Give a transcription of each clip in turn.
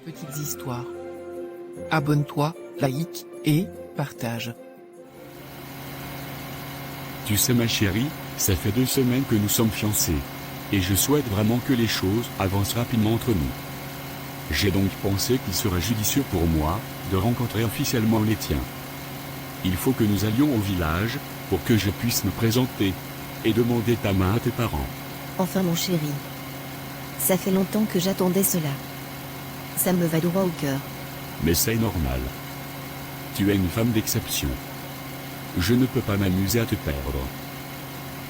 Petites histoires. Abonne-toi, like et partage. Tu sais ma chérie, ça fait 2 semaines que nous sommes fiancés. Et je souhaite vraiment que les choses avancent rapidement entre nous. J'ai donc pensé qu'il serait judicieux pour moi de rencontrer officiellement les tiens. Il faut que nous allions au village pour que je puisse me présenter et demander ta main à tes parents. Enfin mon chéri. Ça fait longtemps que j'attendais cela. Ça me va droit au cœur. Mais c'est normal. Tu es une femme d'exception. Je ne peux pas m'amuser à te perdre.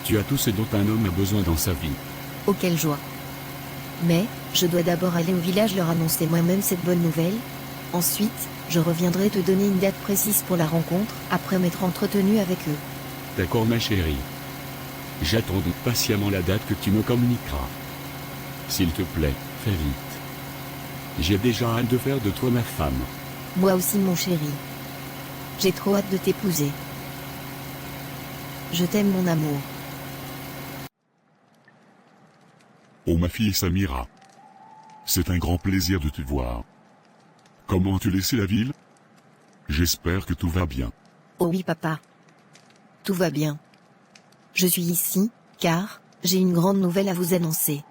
Tu as tout ce dont un homme a besoin dans sa vie. Oh quelle joie. Mais, je dois d'abord aller au village leur annoncer moi-même cette bonne nouvelle. Ensuite, je reviendrai te donner une date précise pour la rencontre, après m'être entretenu avec eux. D'accord ma chérie. J'attends donc patiemment la date que tu me communiqueras. S'il te plaît, fais vite. J'ai déjà hâte de faire de toi ma femme. Moi aussi mon chéri. J'ai trop hâte de t'épouser. Je t'aime mon amour. Oh ma fille Samira. C'est un grand plaisir de te voir. Comment tu laissais la ville? J'espère que tout va bien. Oh oui papa. Tout va bien. Je suis ici, car, j'ai une grande nouvelle à vous annoncer.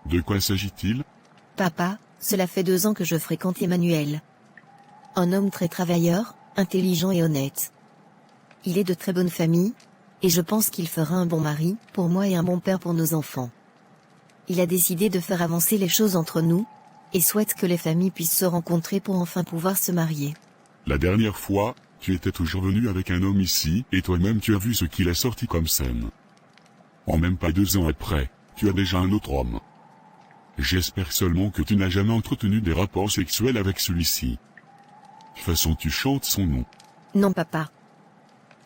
De quoi s'agit-il? Papa, cela fait 2 ans que je fréquente Emmanuel. Un homme très travailleur, intelligent et honnête. Il est de très bonne famille, et je pense qu'il fera un bon mari, pour moi et un bon père pour nos enfants. Il a décidé de faire avancer les choses entre nous, et souhaite que les familles puissent se rencontrer pour enfin pouvoir se marier. La dernière fois, tu étais toujours venu avec un homme ici, et toi-même tu as vu ce qu'il a sorti comme scène. En même pas 2 ans après, tu as déjà un autre homme. J'espère seulement que tu n'as jamais entretenu des rapports sexuels avec celui-ci. De toute façon tu chantes son nom. Non papa.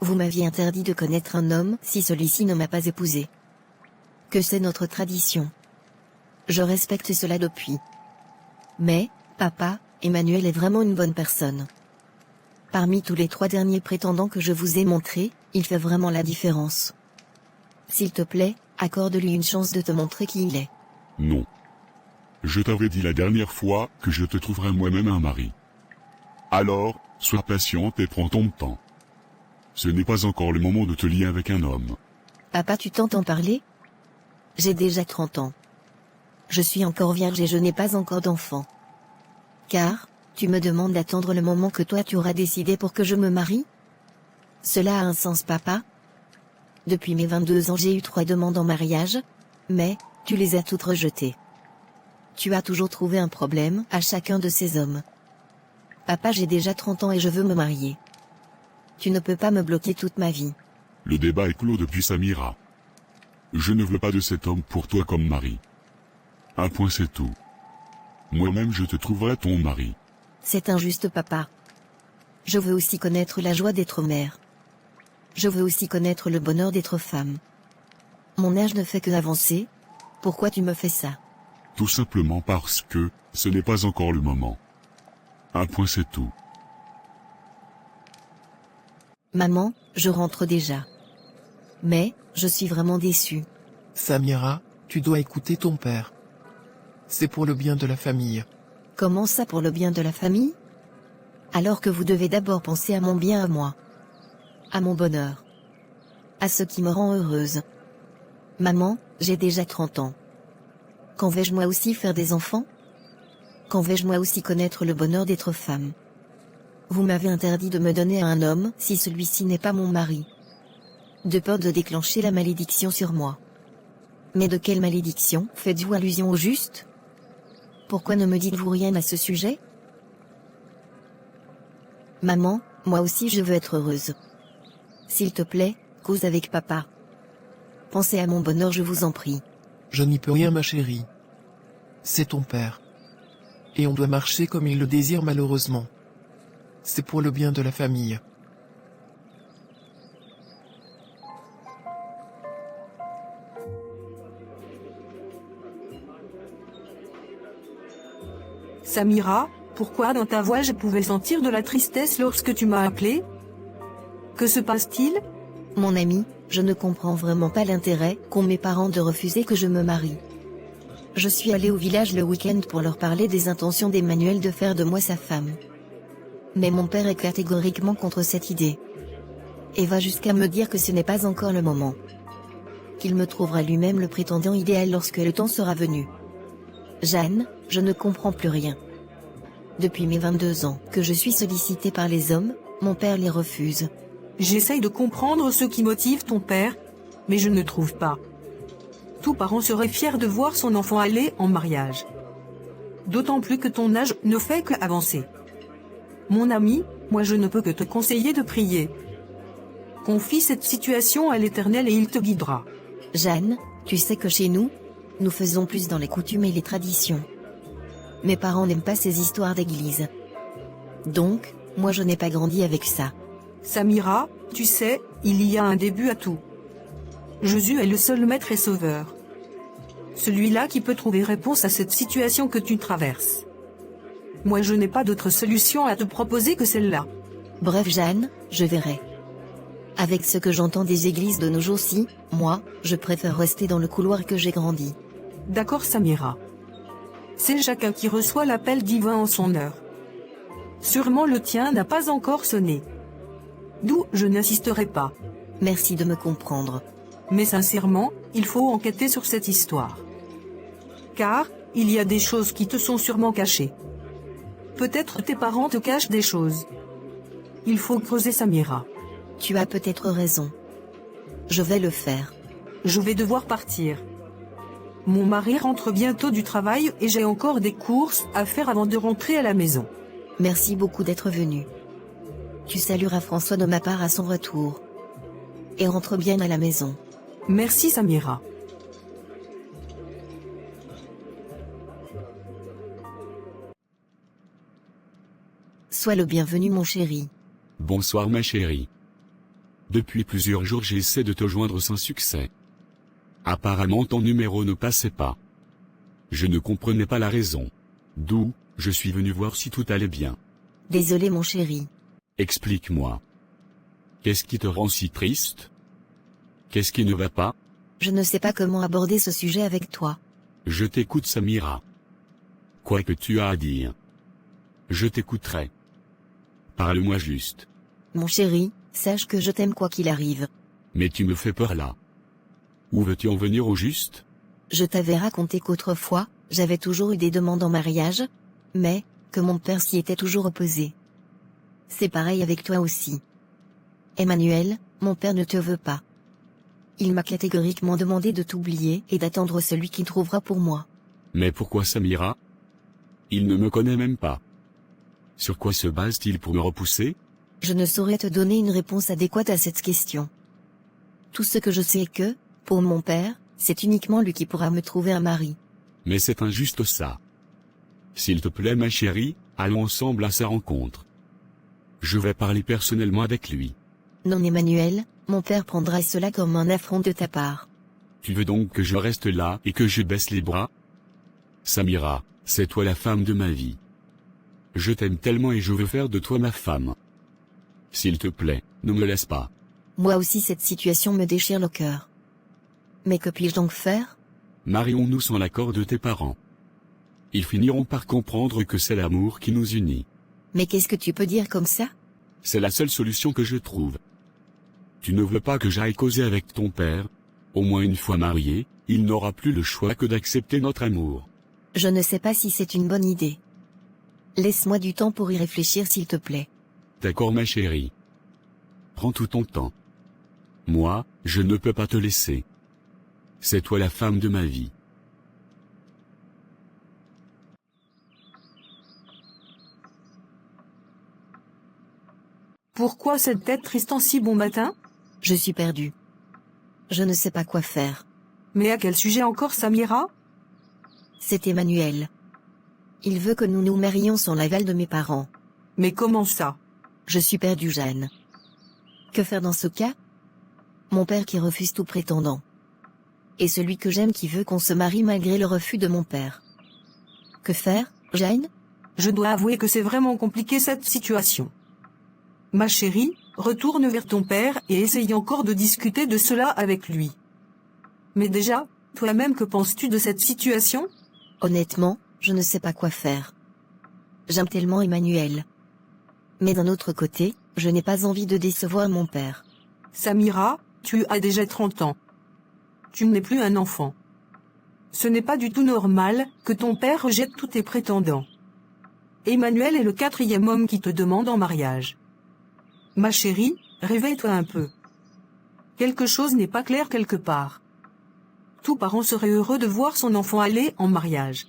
Vous m'aviez interdit de connaître un homme si celui-ci ne m'a pas épousé. Que c'est notre tradition. Je respecte cela depuis. Mais, papa, Emmanuel est vraiment une bonne personne. Parmi tous les 3 derniers prétendants que je vous ai montrés, il fait vraiment la différence. S'il te plaît, accorde-lui une chance de te montrer qui il est. Non. Je t'avais dit la dernière fois que je te trouverais moi-même un mari. Alors, sois patiente et prends ton temps. Ce n'est pas encore le moment de te lier avec un homme. Papa, tu t'entends parler? J'ai déjà 30 ans. Je suis encore vierge et je n'ai pas encore d'enfant. Car, tu me demandes d'attendre le moment que toi tu auras décidé pour que je me marie? Cela a un sens papa? Depuis mes 22 ans j'ai eu 3 demandes en mariage, mais, tu les as toutes rejetées. Tu as toujours trouvé un problème à chacun de ces hommes. Papa, j'ai déjà 30 ans et je veux me marier. Tu ne peux pas me bloquer toute ma vie. Le débat est clos depuis Samira. Je ne veux pas de cet homme pour toi comme mari. Un point c'est tout. Moi-même je te trouverai ton mari. C'est injuste papa. Je veux aussi connaître la joie d'être mère. Je veux aussi connaître le bonheur d'être femme. Mon âge ne fait que avancer. Pourquoi tu me fais ça? Tout simplement parce que, ce n'est pas encore le moment. Un point c'est tout. Maman, je rentre déjà. Mais, je suis vraiment déçue. Samira, tu dois écouter ton père. C'est pour le bien de la famille. Comment ça pour le bien de la famille? Alors que vous devez d'abord penser à mon bien à moi. À mon bonheur. À ce qui me rend heureuse. Maman, j'ai déjà 30 ans. Quand vais-je moi aussi faire des enfants? Quand vais-je moi aussi connaître le bonheur d'être femme? Vous m'avez interdit de me donner à un homme si celui-ci n'est pas mon mari. De peur de déclencher la malédiction sur moi. Mais de quelle malédiction faites-vous allusion au juste? Pourquoi ne me dites-vous rien à ce sujet? Maman, moi aussi je veux être heureuse. S'il te plaît, cause avec papa. Pensez à mon bonheur, je vous en prie. Je n'y peux rien ma chérie. C'est ton père. Et on doit marcher comme il le désire malheureusement. C'est pour le bien de la famille. Samira, pourquoi dans ta voix je pouvais sentir de la tristesse lorsque tu m'as appelé? Que se passe-t-il? Mon ami, je ne comprends vraiment pas l'intérêt qu'ont mes parents de refuser que je me marie. Je suis allée au village le week-end pour leur parler des intentions d'Emmanuel de faire de moi sa femme. Mais mon père est catégoriquement contre cette idée. Et va jusqu'à me dire que ce n'est pas encore le moment. Qu'il me trouvera lui-même le prétendant idéal lorsque le temps sera venu. Jeanne, je ne comprends plus rien. Depuis mes 22 ans que je suis sollicitée par les hommes, mon père les refuse. J'essaye de comprendre ce qui motive ton père, mais je ne trouve pas. Tout parent serait fier de voir son enfant aller en mariage. D'autant plus que ton âge ne fait qu'avancer. Mon ami, moi je ne peux que te conseiller de prier. Confie cette situation à l'Éternel et il te guidera. Jeanne, tu sais que chez nous, nous faisons plus dans les coutumes et les traditions. Mes parents n'aiment pas ces histoires d'église. Donc, moi je n'ai pas grandi avec ça. Samira, tu sais, il y a un début à tout. Jésus est le seul maître et sauveur. Celui-là qui peut trouver réponse à cette situation que tu traverses. Moi je n'ai pas d'autre solution à te proposer que celle-là. Bref Jeanne, je verrai. Avec ce que j'entends des églises de nos jours-ci, moi, je préfère rester dans le couloir que j'ai grandi. D'accord Samira. C'est chacun qui reçoit l'appel divin en son heure. Sûrement le tien n'a pas encore sonné. D'où je n'insisterai pas. Merci de me comprendre. Mais sincèrement, il faut enquêter sur cette histoire. Car, il y a des choses qui te sont sûrement cachées. Peut-être tes parents te cachent des choses. Il faut creuser Samira. Tu as peut-être raison. Je vais le faire. Je vais devoir partir. Mon mari rentre bientôt du travail et j'ai encore des courses à faire avant de rentrer à la maison. Merci beaucoup d'être venu. Tu salueras François de ma part à son retour. Et rentre bien à la maison. Merci Samira. Sois le bienvenu mon chéri. Bonsoir ma chérie. Depuis plusieurs jours j'essaie de te joindre sans succès. Apparemment ton numéro ne passait pas. Je ne comprenais pas la raison. D'où, je suis venu voir si tout allait bien. Désolé mon chéri. Explique-moi. Qu'est-ce qui te rend si triste? Qu'est-ce qui ne va pas? Je ne sais pas comment aborder ce sujet avec toi. Je t'écoute Samira. Quoi que tu as à dire. Je t'écouterai. Parle-moi juste. Mon chéri, sache que je t'aime quoi qu'il arrive. Mais tu me fais peur là. Où veux-tu en venir au juste? Je t'avais raconté qu'autrefois, j'avais toujours eu des demandes en mariage, mais, que mon père s'y était toujours opposé. C'est pareil avec toi aussi. Emmanuel, mon père ne te veut pas. Il m'a catégoriquement demandé de t'oublier et d'attendre celui qui trouvera pour moi. Mais pourquoi Samira? Il ne me connaît même pas. Sur quoi se base-t-il pour me repousser? Je ne saurais te donner une réponse adéquate à cette question. Tout ce que je sais est que, pour mon père, c'est uniquement lui qui pourra me trouver un mari. Mais c'est injuste ça. S'il te plaît ma chérie, allons ensemble à sa rencontre. Je vais parler personnellement avec lui. Non Emmanuel, mon père prendra cela comme un affront de ta part. Tu veux donc que je reste là et que je baisse les bras? Samira, c'est toi la femme de ma vie. Je t'aime tellement et je veux faire de toi ma femme. S'il te plaît, ne me laisse pas. Moi aussi cette situation me déchire le cœur. Mais que puis-je donc faire? Marions-nous sans l'accord de tes parents. Ils finiront par comprendre que c'est l'amour qui nous unit. Mais qu'est-ce que tu peux dire comme ça? C'est la seule solution que je trouve. Tu ne veux pas que j'aille causer avec ton père? Au moins une fois marié, il n'aura plus le choix que d'accepter notre amour. Je ne sais pas si c'est une bonne idée. Laisse-moi du temps pour y réfléchir s'il te plaît. D'accord ma chérie. Prends tout ton temps. Moi, je ne peux pas te laisser. C'est toi la femme de ma vie. Pourquoi cette tête triste en si bon matin? Je suis perdue. Je ne sais pas quoi faire. Mais à quel sujet encore Samira? C'est Emmanuel. Il veut que nous nous marions sans l'aval de mes parents. Mais comment ça? Je suis perdue Jeanne. Que faire dans ce cas? Mon père qui refuse tout prétendant. Et celui que j'aime qui veut qu'on se marie malgré le refus de mon père. Que faire, Jeanne? Je dois avouer que c'est vraiment compliqué cette situation. Ma chérie, retourne vers ton père et essaye encore de discuter de cela avec lui. Mais déjà, toi-même que penses-tu de cette situation? Honnêtement, je ne sais pas quoi faire. J'aime tellement Emmanuel. Mais d'un autre côté, je n'ai pas envie de décevoir mon père. Samira, tu as déjà 30 ans. Tu n'es plus un enfant. Ce n'est pas du tout normal que ton père rejette tous tes prétendants. Emmanuel est le 4e homme qui te demande en mariage. Ma chérie, réveille-toi un peu. Quelque chose n'est pas clair quelque part. Tout parent serait heureux de voir son enfant aller en mariage.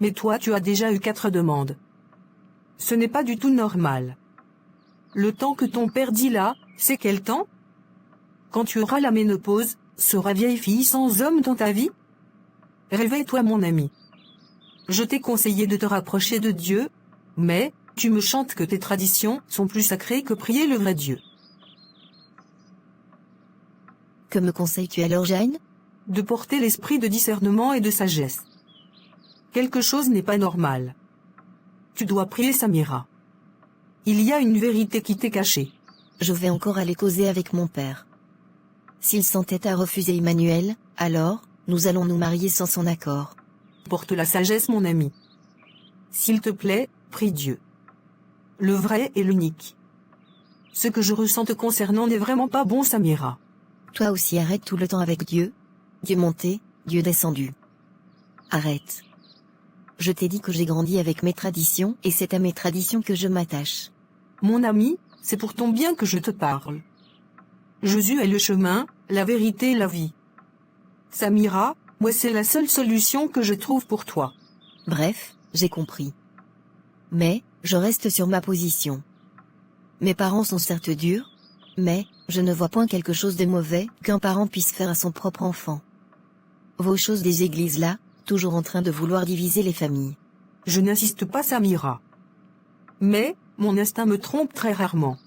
Mais toi tu as déjà eu 4 demandes. Ce n'est pas du tout normal. Le temps que ton père dit là, c'est quel temps? Quand tu auras la ménopause, sera vieille fille sans homme dans ta vie? Réveille-toi mon ami. Je t'ai conseillé de te rapprocher de Dieu, mais tu me chantes que tes traditions sont plus sacrées que prier le vrai Dieu. Que me conseilles-tu alors, Jane? De porter l'esprit de discernement et de sagesse. Quelque chose n'est pas normal. Tu dois prier Samira. Il y a une vérité qui t'est cachée. Je vais encore aller causer avec mon père. S'il s'entête à refuser Emmanuel, alors, nous allons nous marier sans son accord. Porte la sagesse mon ami. S'il te plaît, prie Dieu. Le vrai et l'unique. Ce que je ressens te concernant n'est vraiment pas bon Samira. Toi aussi arrête tout le temps avec Dieu. Dieu monté, Dieu descendu. Arrête. Je t'ai dit que j'ai grandi avec mes traditions et c'est à mes traditions que je m'attache. Mon ami, c'est pour ton bien que je te parle. Jésus est le chemin, la vérité et la vie. Samira, moi c'est la seule solution que je trouve pour toi. Bref, j'ai compris. Mais, je reste sur ma position. Mes parents sont certes durs, mais, je ne vois point quelque chose de mauvais qu'un parent puisse faire à son propre enfant. Vos choses des églises là, toujours en train de vouloir diviser les familles. Je n'insiste pas Samira. Mais, mon instinct me trompe très rarement.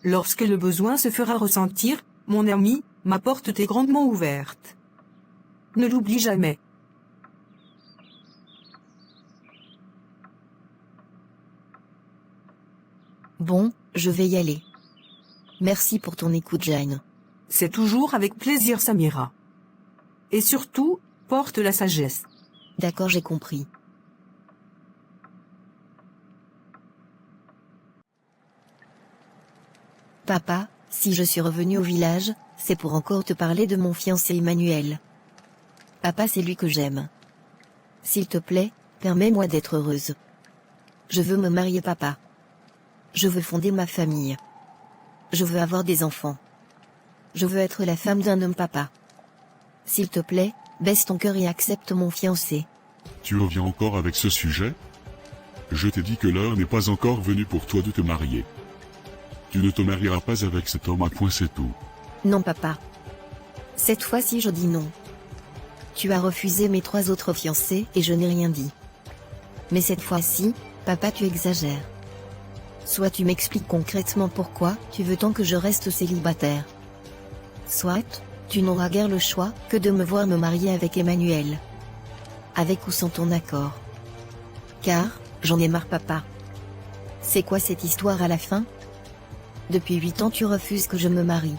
Lorsque le besoin se fera ressentir, mon ami, ma porte t'est grandement ouverte. Ne l'oublie jamais. Bon, je vais y aller. Merci pour ton écoute, Jane. C'est toujours avec plaisir Samira. Et surtout, porte la sagesse. D'accord, j'ai compris. Papa, si je suis revenue au village, c'est pour encore te parler de mon fiancé Emmanuel. Papa, c'est lui que j'aime. S'il te plaît, permets-moi d'être heureuse. Je veux me marier, papa. Je veux fonder ma famille. Je veux avoir des enfants. Je veux être la femme d'un homme, papa. S'il te plaît, baisse ton cœur et accepte mon fiancé. Tu reviens encore avec ce sujet? Je t'ai dit que l'heure n'est pas encore venue pour toi de te marier. Tu ne te marieras pas avec cet homme à point, c'est tout. Non, papa. Cette fois-ci, je dis non. Tu as refusé mes 3 autres fiancés et je n'ai rien dit. Mais cette fois-ci, papa, tu exagères. Soit tu m'expliques concrètement pourquoi tu veux tant que je reste célibataire. Soit, tu n'auras guère le choix que de me voir me marier avec Emmanuel. Avec ou sans ton accord. Car, j'en ai marre, papa. C'est quoi cette histoire à la fin? Depuis 8 ans tu refuses que je me marie.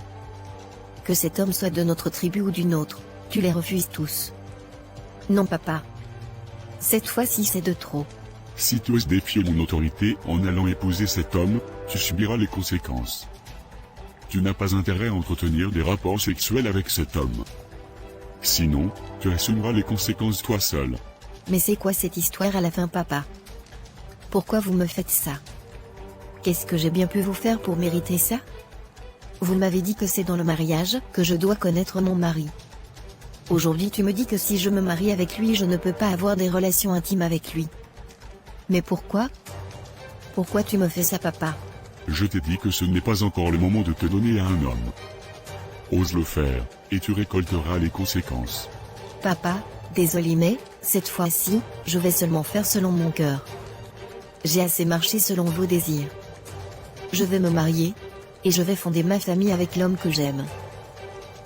Que cet homme soit de notre tribu ou d'une autre, tu les refuses tous. Non, papa. Cette fois-ci c'est de trop. Si tu oses défier mon autorité en allant épouser cet homme, tu subiras les conséquences. Tu n'as pas intérêt à entretenir des rapports sexuels avec cet homme. Sinon, tu assumeras les conséquences toi seul. Mais c'est quoi cette histoire à la fin, papa? Pourquoi vous me faites ça? Qu'est-ce que j'ai bien pu vous faire pour mériter ça? Vous m'avez dit que c'est dans le mariage que je dois connaître mon mari. Aujourd'hui tu me dis que si je me marie avec lui je ne peux pas avoir des relations intimes avec lui. Mais pourquoi? Pourquoi tu me fais ça, papa? Je t'ai dit que ce n'est pas encore le moment de te donner à un homme. Ose le faire, et tu récolteras les conséquences. Papa, désolé mais, cette fois-ci, je vais seulement faire selon mon cœur. J'ai assez marché selon vos désirs. Je vais me marier, et je vais fonder ma famille avec l'homme que j'aime.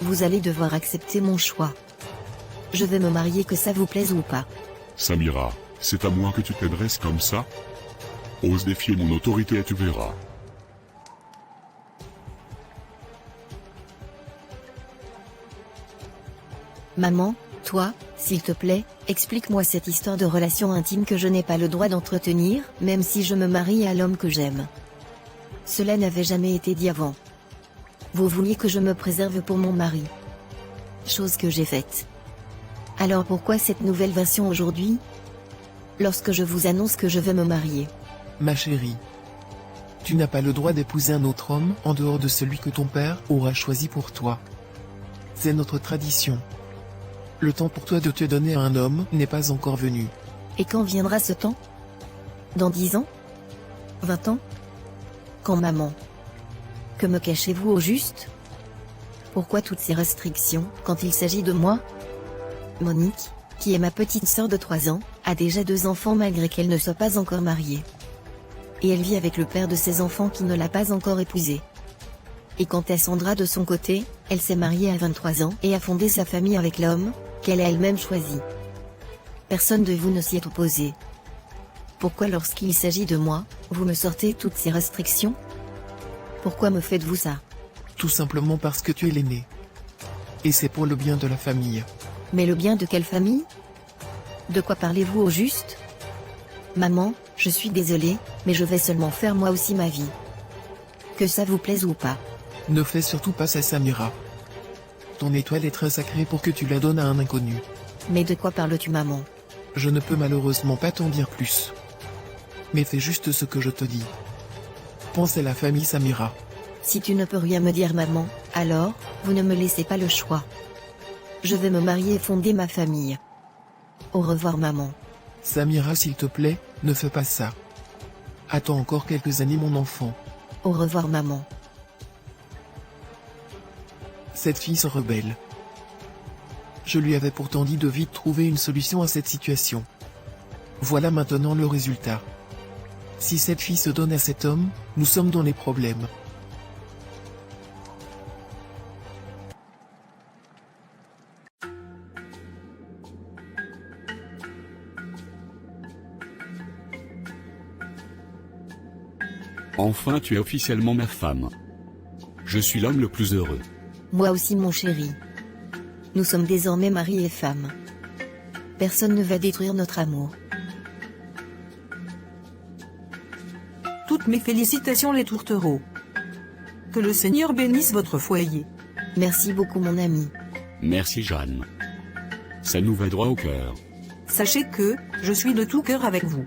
Vous allez devoir accepter mon choix. Je vais me marier que ça vous plaise ou pas. Samira, c'est à moi que tu t'adresses comme ça? Ose défier mon autorité et tu verras. Maman, toi, S'il te plaît, explique-moi cette histoire de relation intime que je n'ai pas le droit d'entretenir, même si je me marie à l'homme que j'aime. Cela n'avait jamais été dit avant. Vous vouliez que je me préserve pour mon mari. Chose que j'ai faite. Alors pourquoi cette nouvelle version aujourd'hui? Lorsque je vous annonce que je vais me marier. Ma chérie. Tu n'as pas le droit d'épouser un autre homme en dehors de celui que ton père aura choisi pour toi. C'est notre tradition. Le temps pour toi de te donner à un homme n'est pas encore venu. Et quand viendra ce temps? Dans 10 ans? 20 ans? Quand maman? Que me cachez-vous au juste? Pourquoi toutes ces restrictions quand il s'agit de moi? Monique, qui est ma petite sœur de 3 ans, a déjà 2 enfants malgré qu'elle ne soit pas encore mariée. Et elle vit avec le père de ses enfants qui ne l'a pas encore épousée. Et quant à Sandra de son côté, elle s'est mariée à 23 ans et a fondé sa famille avec l'homme qu'elle a elle-même choisi. Personne de vous ne s'y est opposé. Pourquoi lorsqu'il s'agit de moi, vous me sortez toutes ces restrictions? Pourquoi me faites-vous ça? Tout simplement parce que tu es l'aîné. Et c'est pour le bien de la famille. Mais le bien de quelle famille? De quoi parlez-vous au juste? Maman, je suis désolée, mais je vais seulement faire moi aussi ma vie. Que ça vous plaise ou pas. Ne fais surtout pas ça, Samira. Ton étoile est très sacrée pour que tu la donnes à un inconnu. Mais de quoi parles-tu, maman? Je ne peux malheureusement pas t'en dire plus. Mais fais juste ce que je te dis. Pense à la famille, Samira. Si tu ne peux rien me dire, maman, alors, vous ne me laissez pas le choix. Je vais me marier et fonder ma famille. Au revoir, maman. Samira, s'il te plaît, ne fais pas ça. Attends encore quelques années, mon enfant. Au revoir, maman. Cette fille se rebelle. Je lui avais pourtant dit de vite trouver une solution à cette situation. Voilà maintenant le résultat. Si cette fille se donne à cet homme, nous sommes dans les problèmes. Enfin, tu es officiellement ma femme. Je suis l'homme le plus heureux. Moi aussi, mon chéri. Nous sommes désormais mari et femme. Personne ne va détruire notre amour. Toutes mes félicitations les tourtereaux. Que le Seigneur bénisse votre foyer. Merci beaucoup, mon ami. Merci Jeanne. Ça nous va droit au cœur. Sachez que, je suis de tout cœur avec vous.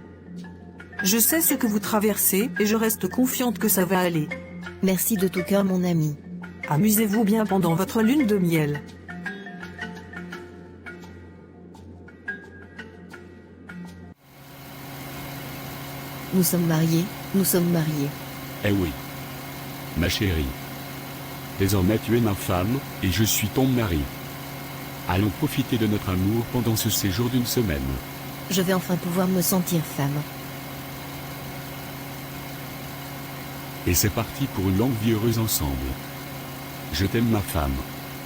Je sais ce que vous traversez et je reste confiante que ça va aller. Merci de tout cœur, mon ami. Amusez-vous bien pendant votre lune de miel. Nous sommes mariés, nous sommes mariés. Eh oui. Ma chérie. Désormais tu es ma femme, et je suis ton mari. Allons profiter de notre amour pendant ce séjour d'1 semaine. Je vais enfin pouvoir me sentir femme. Et c'est parti pour une longue vie heureuse ensemble. Je t'aime ma femme.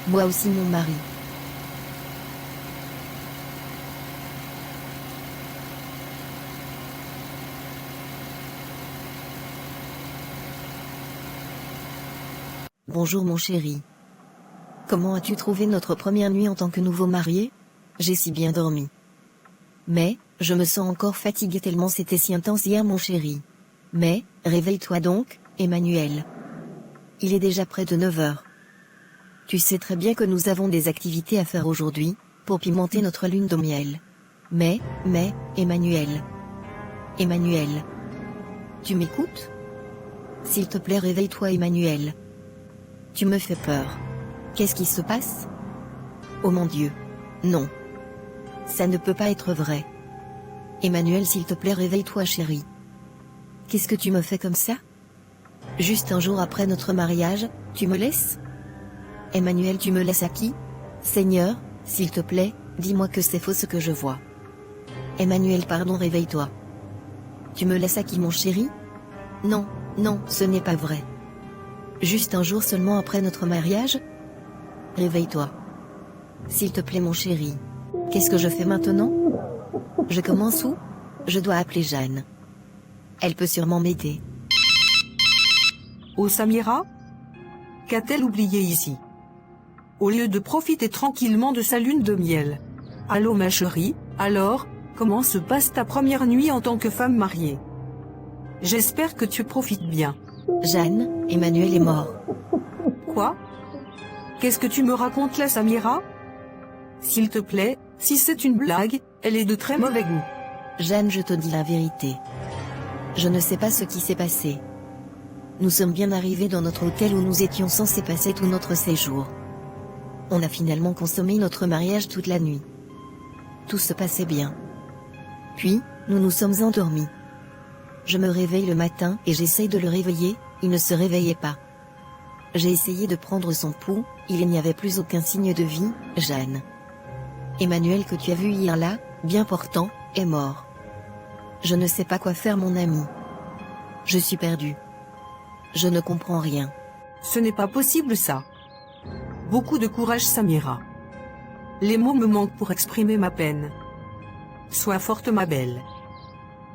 Moi aussi, mon mari. Bonjour mon chéri. Comment as-tu trouvé notre première nuit en tant que nouveau marié? J'ai si bien dormi. Mais, je me sens encore fatiguée tellement c'était si intense hier mon chéri. Mais, réveille-toi donc, Emmanuel. Il est déjà près de 9 heures. Tu sais très bien que nous avons des activités à faire aujourd'hui, pour pimenter notre lune de miel. Mais, Emmanuel. Emmanuel. Tu m'écoutes? S'il te plaît, réveille-toi, Emmanuel. Tu me fais peur. Qu'est-ce qui se passe? Oh mon Dieu. Non. Ça ne peut pas être vrai. Emmanuel, s'il te plaît, réveille-toi, chérie. Qu'est-ce que tu me fais comme ça? Juste un jour après notre mariage, tu me laisses? Emmanuel, tu me laisses à qui? Seigneur, s'il te plaît, dis-moi que c'est faux ce que je vois. Emmanuel, pardon, réveille-toi. Tu me laisses à qui, mon chéri? Non, ce n'est pas vrai. Juste un jour seulement après notre mariage? Réveille-toi. S'il te plaît, mon chéri. Qu'est-ce que je fais maintenant? Je commence où? Je dois appeler Jeanne. Elle peut sûrement m'aider. Oh Samira? Qu'a-t-elle oublié ici? Au lieu de profiter tranquillement de sa lune de miel, Allô ma chérie, alors, comment se passe ta première nuit en tant que femme mariée? J'espère que tu profites bien. Jeanne, Emmanuel est mort. Quoi? Qu'est-ce que tu me racontes là, Samira? S'il te plaît, si c'est une blague, elle est de très mauvais goût. Jeanne, je te dis la vérité. Je ne sais pas ce qui s'est passé. Nous sommes bien arrivés dans notre hôtel où nous étions censés passer tout notre séjour. On a finalement consommé notre mariage toute la nuit. Tout se passait bien. Puis, nous nous sommes endormis. Je me réveille le matin et j'essaye de le réveiller, il ne se réveillait pas. J'ai essayé de prendre son pouls, il n'y avait plus aucun signe de vie, Jeanne. Emmanuel que tu as vu hier là, bien portant, est mort. Je ne sais pas quoi faire mon ami. Je suis perdue. Je ne comprends rien. Ce n'est pas possible ça. Beaucoup de courage Samira. Les mots me manquent pour exprimer ma peine. Sois forte ma belle.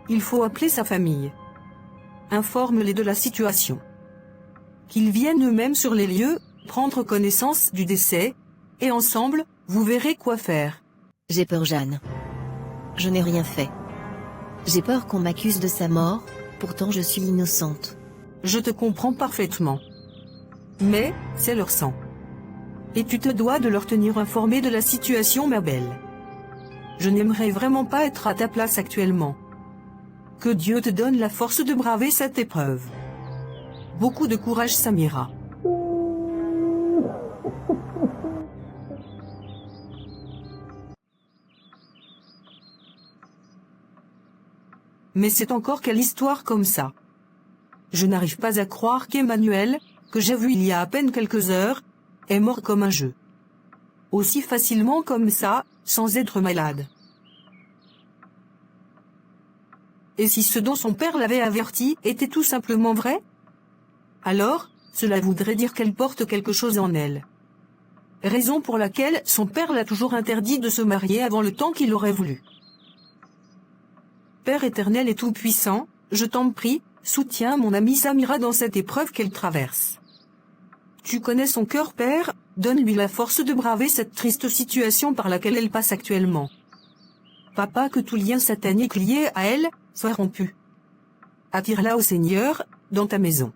Il faut appeler sa famille. Informe-les de la situation. Qu'ils viennent eux-mêmes sur les lieux, prendre connaissance du décès, et ensemble, vous verrez quoi faire. J'ai peur Jeanne. Je n'ai rien fait. J'ai peur qu'on m'accuse de sa mort, pourtant je suis innocente. Je te comprends parfaitement. Mais, c'est leur sang. Et tu te dois de leur tenir informés de la situation ma belle. Je n'aimerais vraiment pas être à ta place actuellement. Que Dieu te donne la force de braver cette épreuve. Beaucoup de courage Samira. Mais c'est encore quelle histoire comme ça. Je n'arrive pas à croire qu'Emmanuel, que j'ai vu il y a à peine quelques heures, est mort comme un jeu. Aussi facilement comme ça, sans être malade. Et si ce dont son père l'avait averti était tout simplement vrai? Alors, cela voudrait dire qu'elle porte quelque chose en elle. Raison pour laquelle son père l'a toujours interdit de se marier avant le temps qu'il aurait voulu. Père éternel et tout-puissant, je t'en prie, soutiens mon amie Samira dans cette épreuve qu'elle traverse. Tu connais son cœur, Père, donne-lui la force de braver cette triste situation par laquelle elle passe actuellement. Papa, que tout lien satanique lié à elle soit rompu. Attire-la au Seigneur, dans ta maison.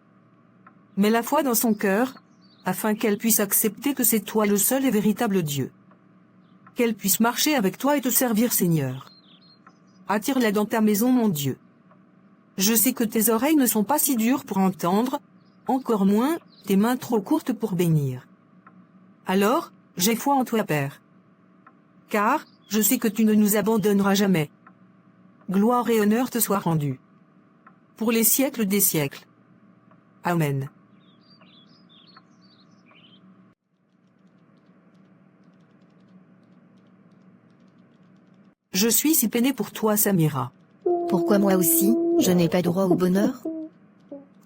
Mets la foi dans son cœur, afin qu'elle puisse accepter que c'est toi le seul et véritable Dieu. Qu'elle puisse marcher avec toi et te servir, Seigneur. Attire-la dans ta maison, mon Dieu. Je sais que tes oreilles ne sont pas si dures pour entendre, encore moins tes mains trop courtes pour bénir. Alors, j'ai foi en toi, Père. Car, je sais que tu ne nous abandonneras jamais. Gloire et honneur te soient rendus. Pour les siècles des siècles. Amen. Je suis si peinée pour toi, Samira. Pourquoi moi aussi, je n'ai pas droit au bonheur?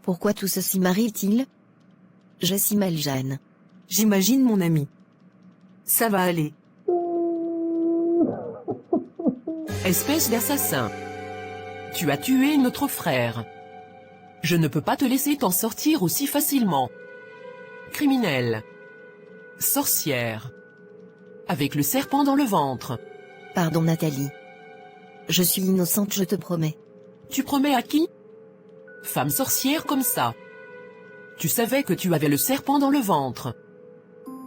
Pourquoi tout ceci m'arrive-t-il? Je si mal Jeanne. J'imagine mon ami. Ça va aller. Espèce d'assassin. Tu as tué notre frère. Je ne peux pas te laisser t'en sortir aussi facilement. Criminel. Sorcière. Avec le serpent dans le ventre. Pardon Nathalie. Je suis innocente, je te promets. Tu promets à qui? Femme sorcière comme ça. Tu savais que tu avais le serpent dans le ventre.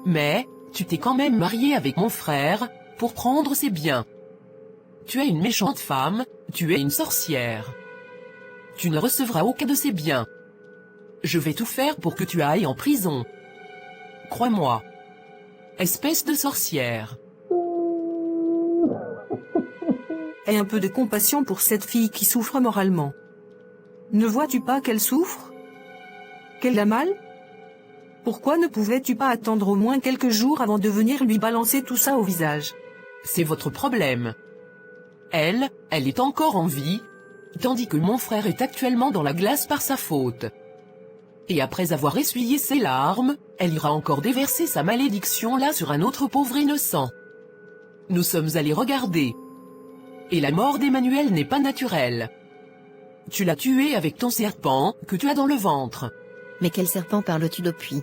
Mais, tu t'es quand même mariée avec mon frère, pour prendre ses biens. Tu es une méchante femme, tu es une sorcière. Tu ne recevras aucun de ses biens. Je vais tout faire pour que tu ailles en prison. Crois-moi. Espèce de sorcière. Aie un peu de compassion pour cette fille qui souffre moralement. Ne vois-tu pas qu'elle souffre? Qu'elle a mal? Pourquoi ne pouvais-tu pas attendre au moins quelques jours avant de venir lui balancer tout ça au visage? C'est votre problème. Elle est encore en vie, tandis que mon frère est actuellement dans la glace par sa faute. Et après avoir essuyé ses larmes, elle ira encore déverser sa malédiction là sur un autre pauvre innocent. Nous sommes allés regarder. Et la mort d'Emmanuel n'est pas naturelle. Tu l'as tué avec ton serpent, que tu as dans le ventre. Mais quel serpent parles-tu depuis?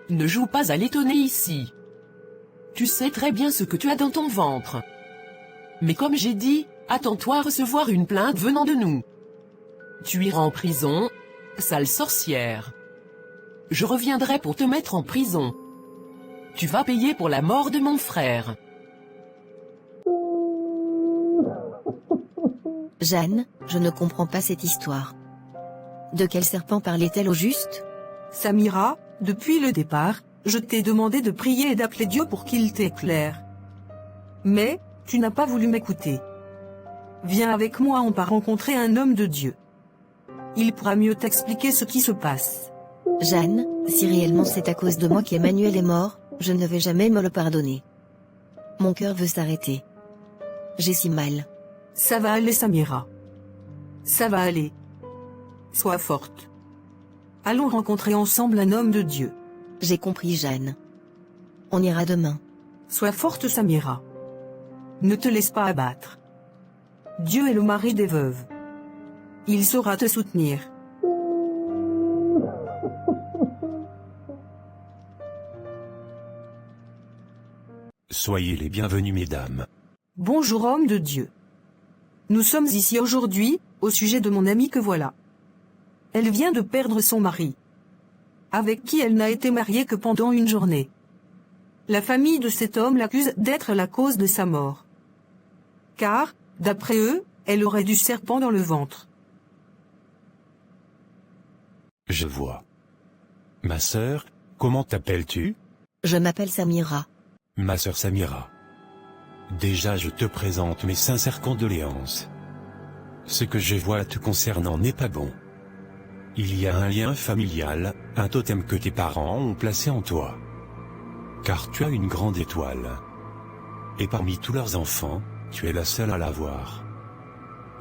Ne joue pas à l'étonner ici. Tu sais très bien ce que tu as dans ton ventre. Mais comme j'ai dit, attends-toi à recevoir une plainte venant de nous. Tu iras en prison, sale sorcière. Je reviendrai pour te mettre en prison. Tu vas payer pour la mort de mon frère. Jeanne, je ne comprends pas cette histoire. De quel serpent parlait-elle au juste? Samira, depuis le départ, je t'ai demandé de prier et d'appeler Dieu pour qu'il t'éclaire. Mais, tu n'as pas voulu m'écouter. Viens avec moi, on part rencontrer un homme de Dieu. Il pourra mieux t'expliquer ce qui se passe. Jeanne, si réellement c'est à cause de moi qu'Emmanuel est mort, je ne vais jamais me le pardonner. Mon cœur veut s'arrêter. J'ai si mal. Ça va aller, Samira. Ça va aller. Sois forte. Allons rencontrer ensemble un homme de Dieu. J'ai compris, Jeanne. On ira demain. Sois forte, Samira. Ne te laisse pas abattre. Dieu est le mari des veuves. Il saura te soutenir. Soyez les bienvenus, mesdames. Bonjour, homme de Dieu. Nous sommes ici aujourd'hui, au sujet de mon amie que voilà. Elle vient de perdre son mari, avec qui elle n'a été mariée que pendant une journée. La famille de cet homme l'accuse d'être la cause de sa mort. Car, d'après eux, elle aurait du serpent dans le ventre. Je vois. Ma sœur, comment t'appelles-tu? Je m'appelle Samira. Ma sœur Samira. Déjà je te présente mes sincères condoléances. Ce que je vois te concernant n'est pas bon. Il y a un lien familial, un totem que tes parents ont placé en toi. Car tu as une grande étoile. Et parmi tous leurs enfants, tu es la seule à l'avoir.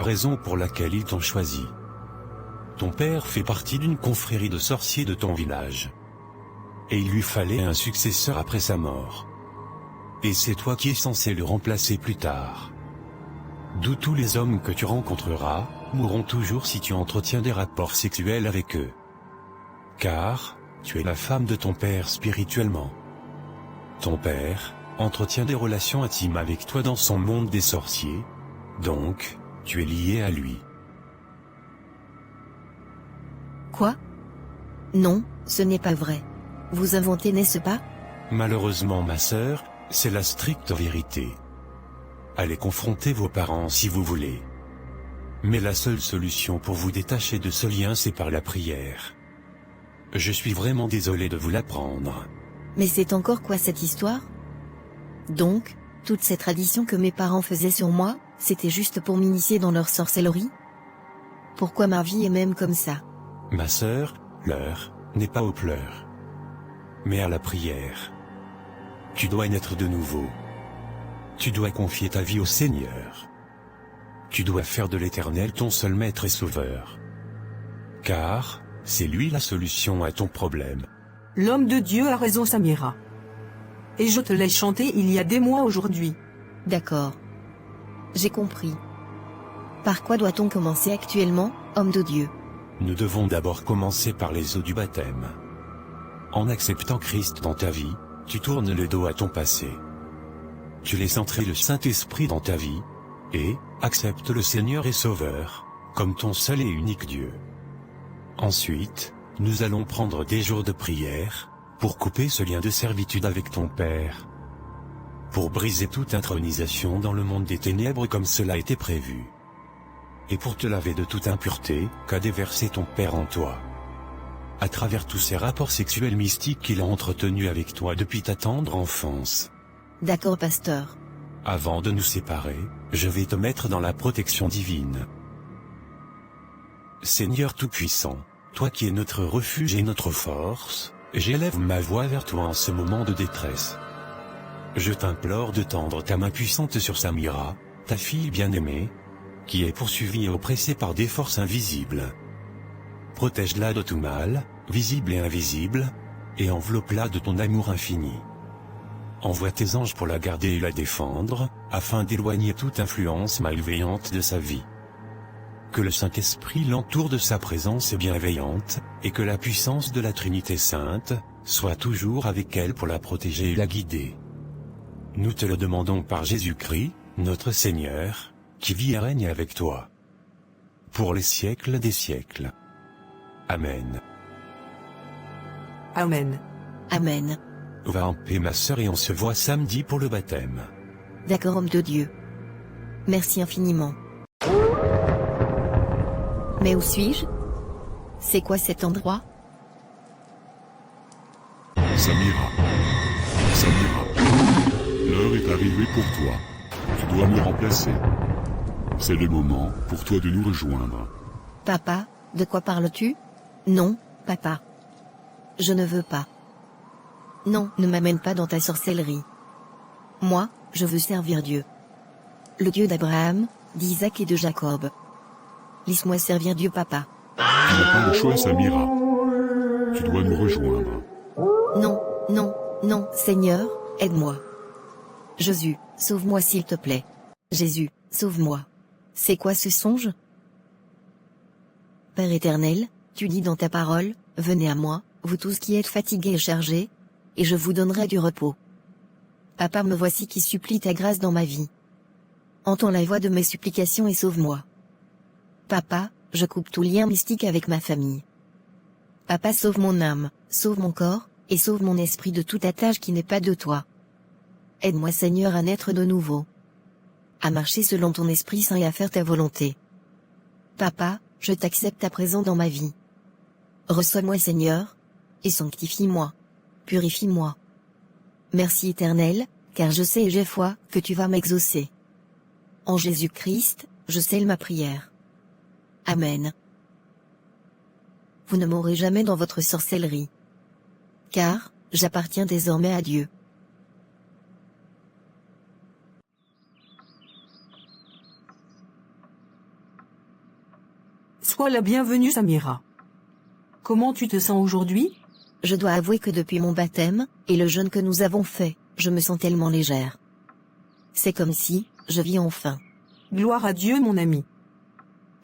Raison pour laquelle ils t'ont choisi. Ton père fait partie d'une confrérie de sorciers de ton village. Et il lui fallait un successeur après sa mort. Et c'est toi qui es censé le remplacer plus tard. D'où tous les hommes que tu rencontreras, mourront toujours si tu entretiens des rapports sexuels avec eux. Car, tu es la femme de ton père spirituellement. Ton père entretient des relations intimes avec toi dans son monde des sorciers, donc, tu es lié à lui. Quoi? Non, ce n'est pas vrai. Vous inventez, n'est-ce pas? Malheureusement, ma sœur, c'est la stricte vérité. Allez confronter vos parents si vous voulez. Mais la seule solution pour vous détacher de ce lien, c'est par la prière. Je suis vraiment désolé de vous l'apprendre. Mais c'est encore quoi cette histoire? Donc, toutes ces traditions que mes parents faisaient sur moi, c'était juste pour m'initier dans leur sorcellerie? Pourquoi ma vie est même comme ça? Ma sœur, l'heure n'est pas aux pleurs, mais à la prière. Tu dois naître de nouveau. Tu dois confier ta vie au Seigneur. Tu dois faire de l'Éternel ton seul maître et sauveur. Car, c'est lui la solution à ton problème. L'homme de Dieu a raison, Samira. Et je te l'ai chanté il y a des mois aujourd'hui. D'accord. J'ai compris. Par quoi doit-on commencer actuellement, homme de Dieu? Nous devons d'abord commencer par les eaux du baptême. En acceptant Christ dans ta vie, tu tournes le dos à ton passé. Tu laisses entrer le Saint-Esprit dans ta vie, et acceptes le Seigneur et Sauveur, comme ton seul et unique Dieu. Ensuite, nous allons prendre des jours de prière, pour couper ce lien de servitude avec ton Père. Pour briser toute intronisation dans le monde des ténèbres comme cela a été prévu. Et pour te laver de toute impureté qu'a déversé ton Père en toi. À travers tous ces rapports sexuels mystiques qu'il a entretenus avec toi depuis ta tendre enfance. D'accord, pasteur. Avant de nous séparer, je vais te mettre dans la protection divine. Seigneur Tout-Puissant, toi qui es notre refuge et notre force, j'élève ma voix vers toi en ce moment de détresse. Je t'implore de tendre ta main puissante sur Samira, ta fille bien-aimée, qui est poursuivie et oppressée par des forces invisibles. Protège-la de tout mal, visible et invisible, et enveloppe-la de ton amour infini. Envoie tes anges pour la garder et la défendre, afin d'éloigner toute influence malveillante de sa vie. Que le Saint-Esprit l'entoure de sa présence bienveillante, et que la puissance de la Trinité Sainte soit toujours avec elle pour la protéger et la guider. Nous te le demandons par Jésus-Christ, notre Seigneur, qui vit et règne avec toi, pour les siècles des siècles. Amen. Amen. Amen. Va en paix ma sœur et on se voit samedi pour le baptême. D'accord, homme de Dieu. Merci infiniment. Mais où suis-je? C'est quoi cet endroit? Samira. L'heure est arrivée pour toi. Tu dois me remplacer. C'est le moment pour toi de nous rejoindre. Papa, de quoi parles-tu? Non, papa. Je ne veux pas. Non, ne m'amène pas dans ta sorcellerie. Moi, je veux servir Dieu. Le Dieu d'Abraham, d'Isaac et de Jacob. Laisse-moi servir Dieu, papa. Tu n'as pas le choix, Samira. Tu dois nous rejoindre. Non, Seigneur, aide-moi. Jésus, sauve-moi s'il te plaît. Jésus, sauve-moi. C'est quoi ce songe? Père éternel, tu dis dans ta parole, venez à moi, vous tous qui êtes fatigués et chargés, et je vous donnerai du repos. Papa, me voici qui supplie ta grâce dans ma vie. Entends la voix de mes supplications et sauve-moi. Papa, je coupe tout lien mystique avec ma famille. Papa, sauve mon âme, sauve mon corps, et sauve mon esprit de toute attache qui n'est pas de toi. Aide-moi Seigneur à naître de nouveau. À marcher selon ton Esprit Saint et à faire ta volonté. Papa, je t'accepte à présent dans ma vie. Reçois-moi Seigneur, et sanctifie-moi. Purifie-moi. Merci Éternel, car je sais et j'ai foi que tu vas m'exaucer. En Jésus-Christ, je scelle ma prière. Amen. Vous ne mourrez jamais dans votre sorcellerie. Car, j'appartiens désormais à Dieu. Sois la bienvenue, Samira. Comment tu te sens aujourd'hui? Je dois avouer que depuis mon baptême, et le jeûne que nous avons fait, je me sens tellement légère. C'est comme si, je vis enfin. Gloire à Dieu, mon ami.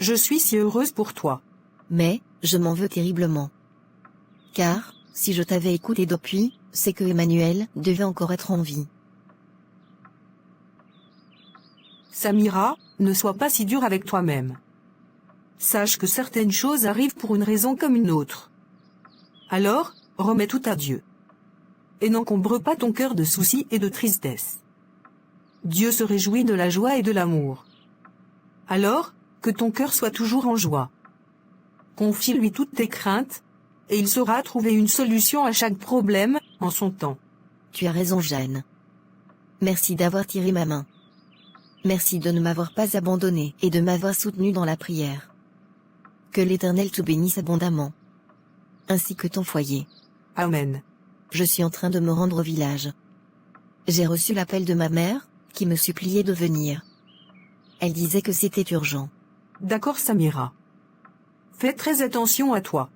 Je suis si heureuse pour toi. Mais, je m'en veux terriblement. Car, si je t'avais écouté depuis, c'est que Emmanuel devait encore être en vie. Samira, ne sois pas si dure avec toi-même. Sache que certaines choses arrivent pour une raison comme une autre. Alors, remets tout à Dieu. Et n'encombre pas ton cœur de soucis et de tristesse. Dieu se réjouit de la joie et de l'amour. Alors, que ton cœur soit toujours en joie. Confie-lui toutes tes craintes, et il saura trouver une solution à chaque problème, en son temps. Tu as raison, Jeanne. Merci d'avoir tiré ma main. Merci de ne m'avoir pas abandonné et de m'avoir soutenu dans la prière. Que l'Éternel te bénisse abondamment. Ainsi que ton foyer. Amen. Je suis en train de me rendre au village. J'ai reçu l'appel de ma mère, qui me suppliait de venir. Elle disait que c'était urgent. D'accord, Samira. Fais très attention à toi.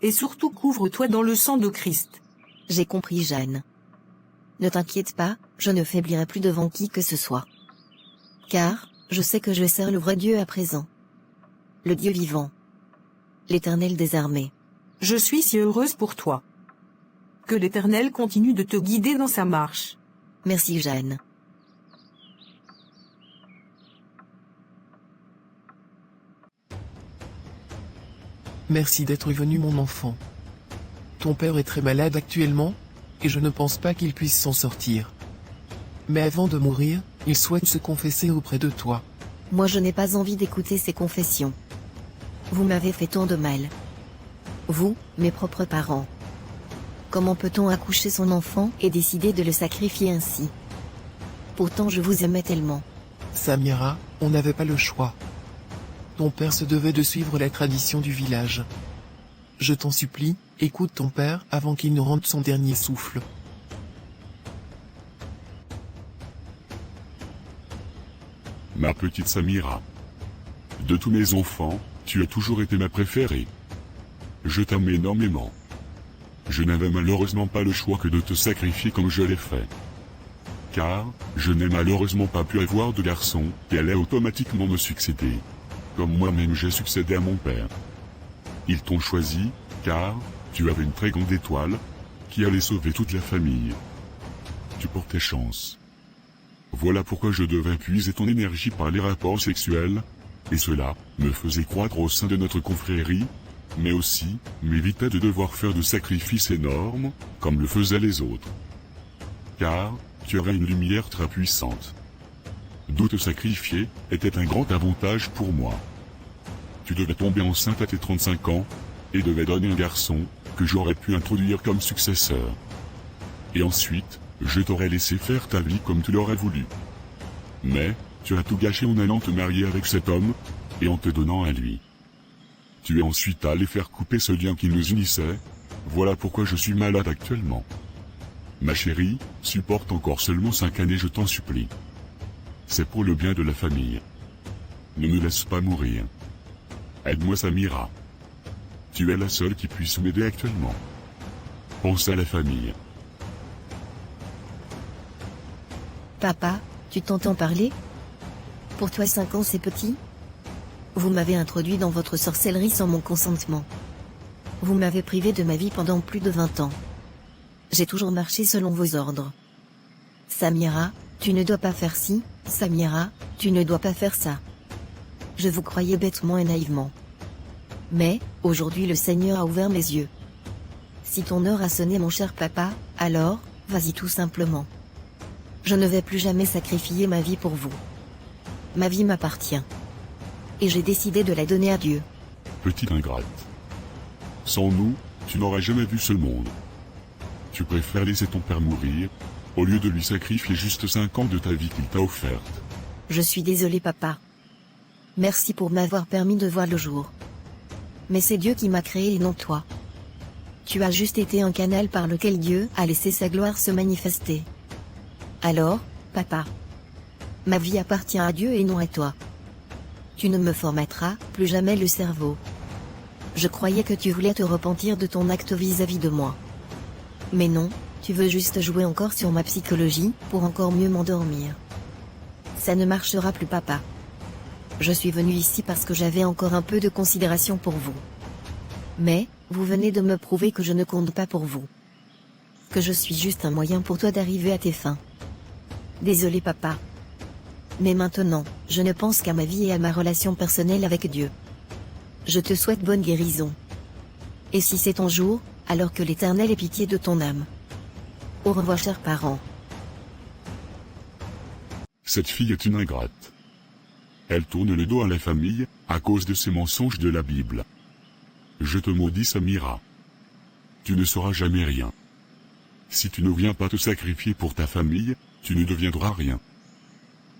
Et surtout couvre-toi dans le sang de Christ. J'ai compris, Jeanne. Ne t'inquiète pas, je ne faiblirai plus devant qui que ce soit. Car, je sais que je sers le vrai Dieu à présent. Le Dieu vivant. L'Éternel des armées. Je suis si heureuse pour toi. Que l'Éternel continue de te guider dans sa marche. Merci, Jeanne. Merci d'être venu, mon enfant. Ton père est très malade actuellement, et je ne pense pas qu'il puisse s'en sortir. Mais avant de mourir, il souhaite se confesser auprès de toi. Moi je n'ai pas envie d'écouter ces confessions. Vous m'avez fait tant de mal. Vous, mes propres parents. Comment peut-on accoucher son enfant et décider de le sacrifier ainsi? Pourtant je vous aimais tellement. Samira, on n'avait pas le choix. Ton père se devait de suivre la tradition du village. Je t'en supplie, écoute ton père avant qu'il ne rende son dernier souffle. Ma petite Samira. De tous mes enfants, tu as toujours été ma préférée. Je t'aime énormément. Je n'avais malheureusement pas le choix que de te sacrifier comme je l'ai fait. Car, je n'ai malheureusement pas pu avoir de garçon, qui allait automatiquement me succéder. Comme moi-même j'ai succédé à mon père. Ils t'ont choisi, car, tu avais une très grande étoile, qui allait sauver toute la famille. Tu portais chance. Voilà pourquoi je devais puiser ton énergie par les rapports sexuels, et cela me faisait croître au sein de notre confrérie, mais aussi m'évitait de devoir faire de sacrifices énormes, comme le faisaient les autres. Car tu aurais une lumière très puissante. D'où te sacrifier était un grand avantage pour moi. Tu devais tomber enceinte à tes 35 ans, et devais donner un garçon, que j'aurais pu introduire comme successeur. Et ensuite, je t'aurais laissé faire ta vie comme tu l'aurais voulu. Mais, tu as tout gâché en allant te marier avec cet homme, et en te donnant à lui. Tu es ensuite allé faire couper ce lien qui nous unissait, voilà pourquoi je suis malade actuellement. Ma chérie, supporte encore seulement 5 années, je t'en supplie. C'est pour le bien de la famille. Ne me laisse pas mourir. Aide-moi Samira. Tu es la seule qui puisse m'aider actuellement. Pense à la famille. Papa, tu t'entends parler? Pour toi 5 ans c'est petit? Vous m'avez introduit dans votre sorcellerie sans mon consentement. Vous m'avez privé de ma vie pendant plus de 20 ans. J'ai toujours marché selon vos ordres. Samira, tu ne dois pas faire ci, Samira, tu ne dois pas faire ça. Je vous croyais bêtement et naïvement. Mais, aujourd'hui le Seigneur a ouvert mes yeux. Si ton heure a sonné mon cher papa, alors, vas-y tout simplement. Je ne vais plus jamais sacrifier ma vie pour vous. Ma vie m'appartient. Et j'ai décidé de la donner à Dieu. Petite ingrate. Sans nous, tu n'aurais jamais vu ce monde. Tu préfères laisser ton père mourir, au lieu de lui sacrifier juste 5 ans de ta vie qu'il t'a offerte. Je suis désolé papa. Merci pour m'avoir permis de voir le jour. Mais c'est Dieu qui m'a créé et non toi. Tu as juste été un canal par lequel Dieu a laissé sa gloire se manifester. Alors, papa. Ma vie appartient à Dieu et non à toi. Tu ne me formateras plus jamais le cerveau. Je croyais que tu voulais te repentir de ton acte vis-à-vis de moi. Mais non, tu veux juste jouer encore sur ma psychologie, pour encore mieux m'endormir. Ça ne marchera plus papa. Je suis venu ici parce que j'avais encore un peu de considération pour vous. Mais, vous venez de me prouver que je ne compte pas pour vous. Que je suis juste un moyen pour toi d'arriver à tes fins. Désolé papa. Mais maintenant, je ne pense qu'à ma vie et à ma relation personnelle avec Dieu. Je te souhaite bonne guérison. Et si c'est ton jour, alors que l'Éternel ait pitié de ton âme. Au revoir chers parents. Cette fille est une ingrate. Elle tourne le dos à la famille, à cause de ces mensonges de la Bible. Je te maudis Samira. Tu ne sauras jamais rien. Si tu ne viens pas te sacrifier pour ta famille, tu ne deviendras rien.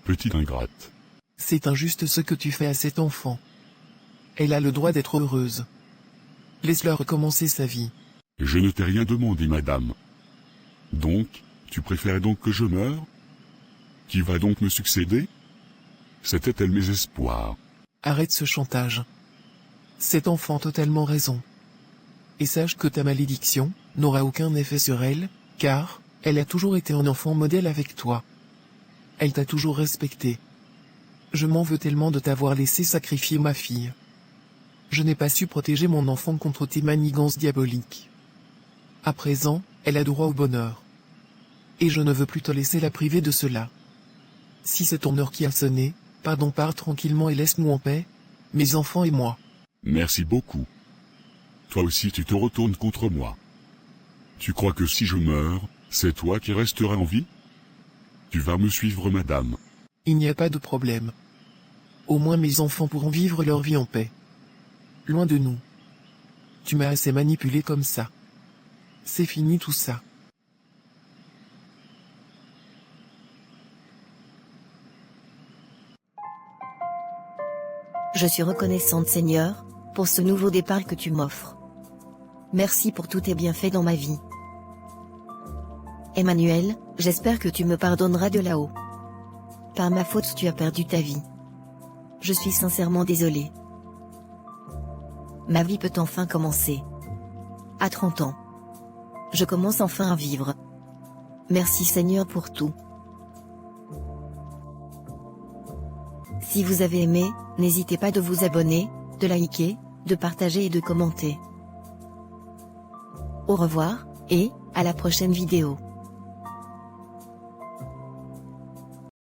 Petite ingrate. C'est injuste ce que tu fais à cet enfant. Elle a le droit d'être heureuse. Laisse-la recommencer sa vie. Je ne t'ai rien demandé madame. Donc, tu préfères donc que je meure? Qui va donc me succéder? C'était-elle mes espoirs? Arrête ce chantage. Cet enfant a totalement raison. Et sache que ta malédiction n'aura aucun effet sur elle, car elle a toujours été un enfant modèle avec toi. Elle t'a toujours respecté. Je m'en veux tellement de t'avoir laissé sacrifier ma fille. Je n'ai pas su protéger mon enfant contre tes manigances diaboliques. À présent, elle a droit au bonheur. Et je ne veux plus te laisser la priver de cela. Si c'est ton heure qui a sonné, pardon, pars tranquillement et laisse-nous en paix, mes enfants et moi. Merci beaucoup. Toi aussi tu te retournes contre moi. Tu crois que si je meurs, c'est toi qui resteras en vie? Tu vas me suivre madame. Il n'y a pas de problème. Au moins mes enfants pourront vivre leur vie en paix. Loin de nous. Tu m'as assez manipulé comme ça. C'est fini tout ça. Je suis reconnaissante Seigneur, pour ce nouveau départ que tu m'offres. Merci pour tous tes bienfaits dans ma vie. Emmanuel, j'espère que tu me pardonneras de là-haut. Par ma faute tu as perdu ta vie. Je suis sincèrement désolée. Ma vie peut enfin commencer. À 30 ans. Je commence enfin à vivre. Merci Seigneur pour tout. Si vous avez aimé, n'hésitez pas de vous abonner, de liker, de partager et de commenter. Au revoir, et à la prochaine vidéo.